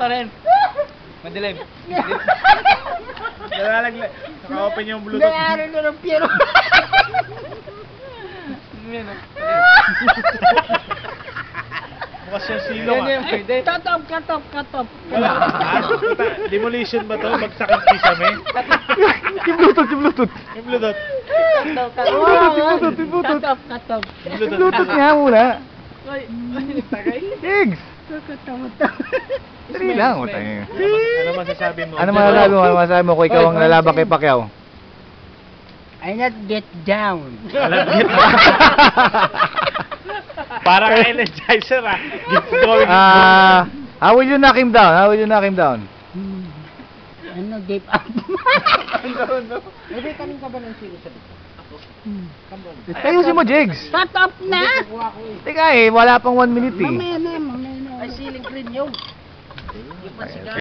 pa rin. Madilim. Nalalaglag. Naka-open yung Bluetooth. Nayari na ng Piero. Yan o. Bukas yung silong ah. Cut off. Wala. Demolition ba to? Bagsak ang kisame? Yung Bluetooth. Yung Bluetooth. Cut off. Yung Bluetooth nga muna. Ay, tagay. Jigs! Dali lang, utang. Ano masasabi mo? Ano masasabi mo kung ikaw ang lalaban kay Pacquiao? I not get down. Para ka energizer ah. Keep going. How will you knock him down? Ano, give up. No. Hindi kanin ka ba ng sili sa dito? Ayusin mo, Jigs. Cut off na! Teka wala pang 1 minute eh. Mamaya na. Ay, siling green yun. Yung pasigaw.